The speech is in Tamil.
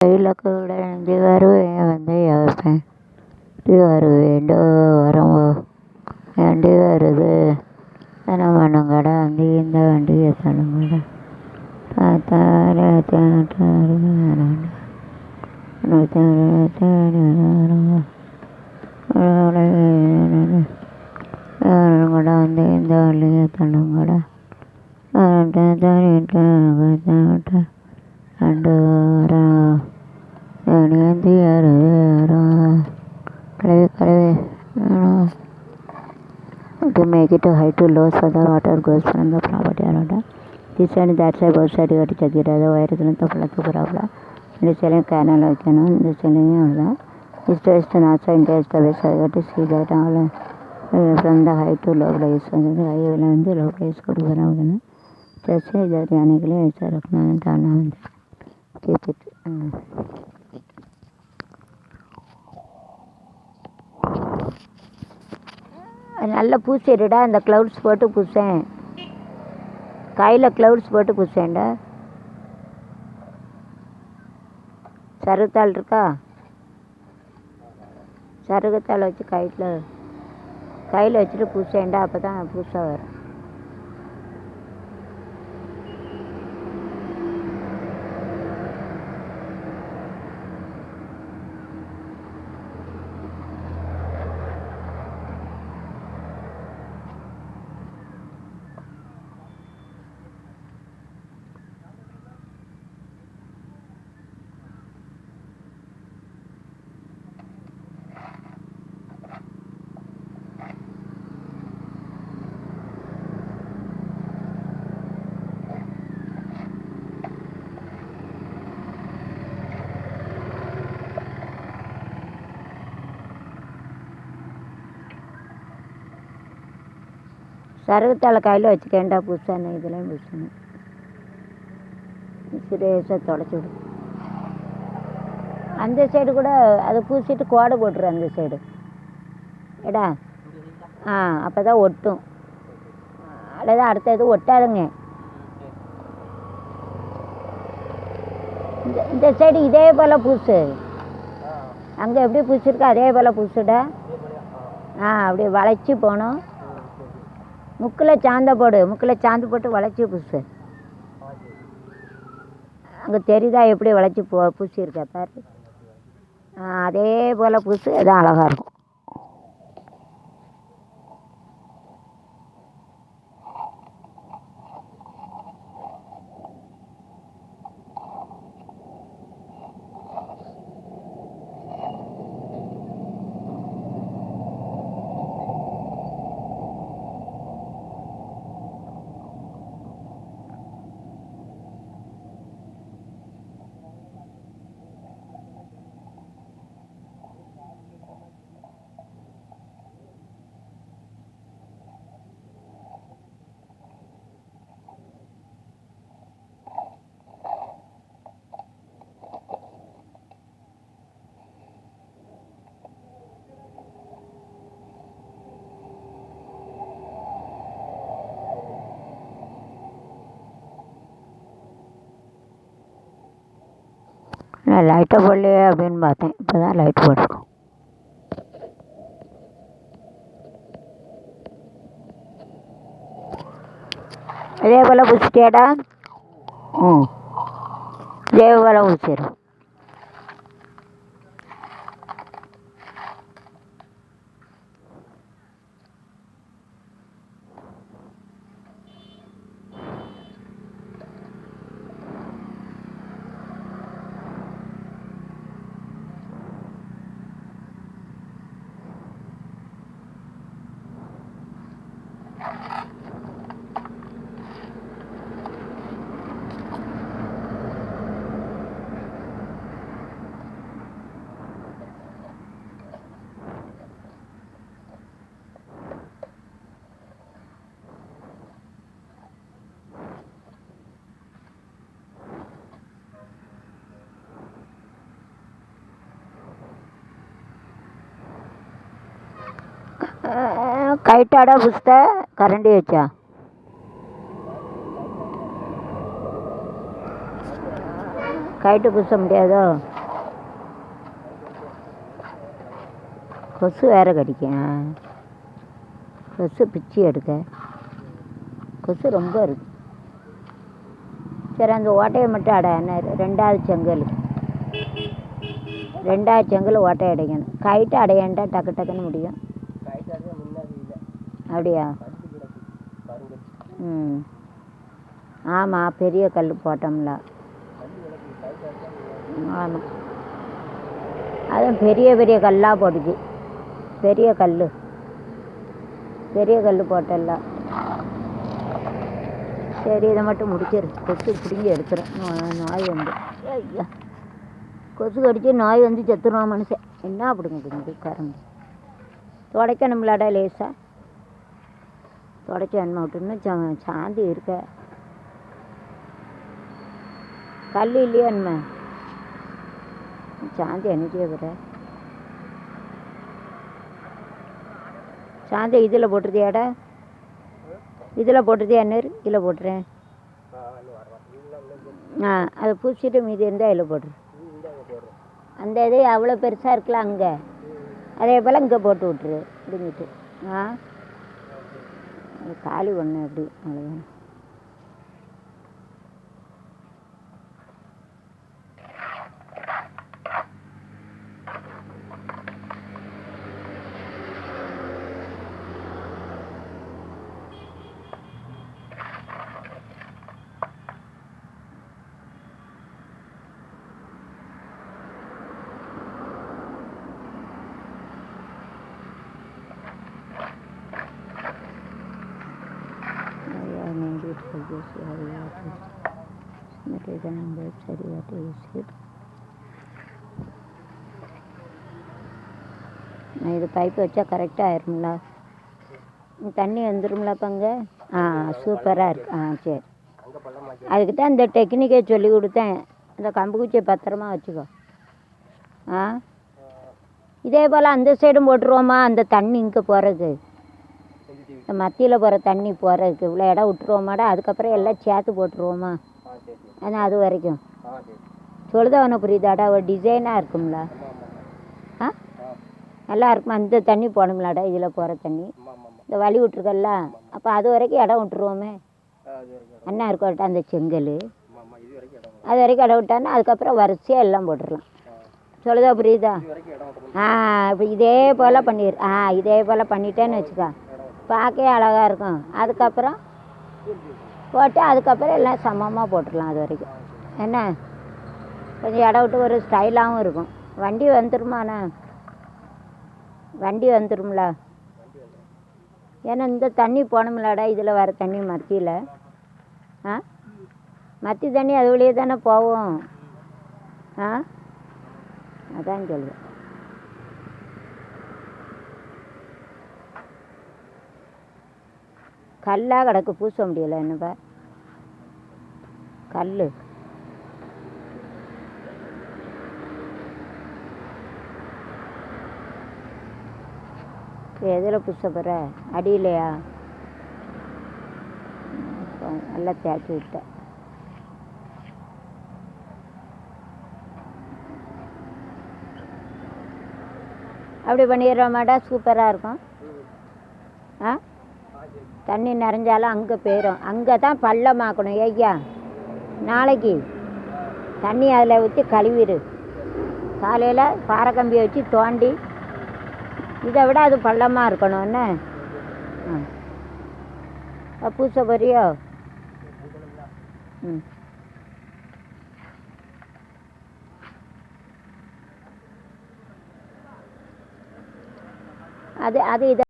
கையில் கூட ஏந்தி வருவேன் வந்து யோசிப்பேன் வருவேண்டோ வரம்போ வண்டி வருது என்ன பண்ணுங்கடா வந்து இந்த வண்டியை தள்ளுங்கடா கூட வந்து இந்த வண்டியை தள்ளுங்கடா ரெண்டு வாரம் ஏந்தி வருது கழுவி கழுவி to make it high to low so the water goes from the property around this side that side both side got check it the wire is not flat to problem this side canal வைக்கணும் இந்த சைடுலையும் அவ்வளோதான் east west north side east west side got to see that all from the high to low place வந்து ஹைவேல வந்து லோ பிளேஸ் கொடுக்குறாங்க சர்ச் இது அன்னைக்குள்ளே வச்சு இருக்கணும் தானே வந்து keep it நல்லா பூசிடுடா அந்த க்ளவுட்ஸ் போட்டு பூசேன் கையில் க்ளவுட்ஸ் போட்டு பூசேன்டா சருகத்தாள் இருக்கா சருகத்தாள் வச்சு கையில் வச்சுட்டு பூசேன்டா அப்போ தான் பூசா வரும் சருகத்தாழை கையில் வச்சுக்கேன்டா பூசானே இதெல்லாம் பூசணும் சிரேசாக தொடச்சி விடு அந்த சைடு கூட அதை பூசிட்டு கோடை போட்டுரு அந்த சைடு ஏடா அப்போ தான் ஒட்டும் அல்லதான் அடுத்த இது ஒட்டாதுங்க இந்த சைடு இதே போல் பூசு அங்கே எப்படி பூசிருக்கோ அதே போல் பூசுடா அப்படியே வளைச்சி போகணும் முக்கில் சாந்த போட்டு வளைச்சி பூசு அங்கே தெரியுதா எப்படி வளைச்சி பூசியிருக்க பாரு அதே போல் பூசு அதான் அழகாக இருக்கும் நான் லைட்டை போடலையே அப்படின்னு பார்த்தேன் இப்போ தான் லைட் போட்டிருக்கோம் அதே போல் பூசிட்டியாடா இதே போல் பூசிடும் கைட்டாடா புஸ்த கரண்டி வச்சா கைட்டு பூச முடியாதோ கொசு வேறு கடிக்கும். கொசு பிச்சு எடுக்க கொசு ரொம்ப இருக்கு. சரி, அந்த ஓட்டையை மட்டும் என்ன 2வது செங்கல் ஓட்டையை அடைக்கணும். கைட்டு அடையாண்டா டக்கு டக்குன்னு முடியும். அப்படியா? ஆமாம், பெரிய கல் போட்டோம்ல. ஆமாம், அதுவும் பெரிய பெரிய கல்லாக போட்டுச்சு. பெரிய கல் போட்டல. சரி, இதை மட்டும் முடிச்சிரு. கொசு பிடிங்கி எடுத்துரும். நோய் வந்து ஐயா, கொசு கடிச்சு நோய் வந்து செத்துருவான் மனுஷன். என்ன அப்படிங்க கரண்ட் துடைக்கணும்லாடா லேசாக துடைச்சி எண்ணெய் விட்டுன்னு சாந்தி இருக்க. கல் இல்லையா என்ன சாந்தி என்னைக்கே வர சாந்தி இதில் போட்டுருதியாடா? இதில் போட்டுருதியா? என்ன இதில் போட்டுறேன். அதை பூச்சிட்டு மீதி இருந்தால் இதில் போட்டுரு. அந்த இது அவ்வளோ பெருசாக இருக்கலாம் அங்கே, அதே போல் இங்கே போட்டு விட்ரு அப்படிங்கிட்டு. காலி ஒன்று அப்படி அவ்வளோதான். இது பைப்பு வச்சா கரெக்டாக ஆயிரும்ல. தண்ணி வந்துடும்ல அப்போ அங்கே. சூப்பராக இருக்கு. சரி, அதுக்கு தான் இந்த டெக்னிக்கை சொல்லி கொடுத்தேன். இந்த கம்பு குச்சியை பத்திரமா வச்சுக்கோ. இதே போல் அந்த சைடும் போட்டுருவோமா? அந்த தண்ணி இங்கே போகிறதுக்கு, மத்தியில் போகிற தண்ணி போகிறதுக்கு இவ்வளோ இடம் விட்டுருவோமாடா. அதுக்கப்புறம் எல்லாம் சேர்த்து போட்டுருவோமா? ஆனால் அது வரைக்கும் சொல்லுதவனை புரியுதாடா? ஒரு டிசைனாக இருக்கும்ல. நல்லா இருக்குமா? அந்த தண்ணி போகணும்லாடா, இதில் போகிற தண்ணி இந்த வழி விட்டுருக்கல்ல. அப்போ அது வரைக்கும் இடம் விட்டுருவோமே. என்ன இருக்கட்ட அந்த செங்கல் அது வரைக்கும் இடம் விட்டான்னா அதுக்கப்புறம் வரிசையாக எல்லாம் போட்டுடலாம். சொல்லுதா புரியுதா? இப்போ இதே போல் இதே போல் பண்ணிட்டேன்னு வச்சுக்கோ, பார்க்கவே அழகாக இருக்கும். அதுக்கப்புறம் போட்டு அதுக்கப்புறம் எல்லாம் சமமாக போட்டுடலாம். அது வரைக்கும் என்ன கொஞ்சம் இடம் விட்டு ஒரு ஸ்டைலாகவும் இருக்கும். வண்டி வந்துடுமாண்ணா? வண்டி வந்துடும்ல. ஏன்னா இந்த தண்ணி போகணும்லடா, இதில் வர தண்ணி மத்தியில். மத்தி தண்ணி அது வழியே தானே போவோம். அதான் சொல்லுவேன். கல்லாக கிடக்கு, பூச முடியலை. என்னப்பா கல் எதில் பூச போகிற? அடியிலையா? நல்லா தேய்ச்சி விட்டேன். அப்படி பண்ணிடுறோமாடா, சூப்பராக இருக்கும். தண்ணி நிறைஞ்சாலும் அங்கே போயிடும். அங்கே தான் பள்ளமாக்கணும். ஐயா, நாளைக்கு தண்ணி அதில் ஊற்றி கழுவிடு. காலையில் பாறை கம்பியை வச்சு தோண்டி, இதை விட அது பள்ளமாக இருக்கணும். என்ன பூச போறியோ? அது இதை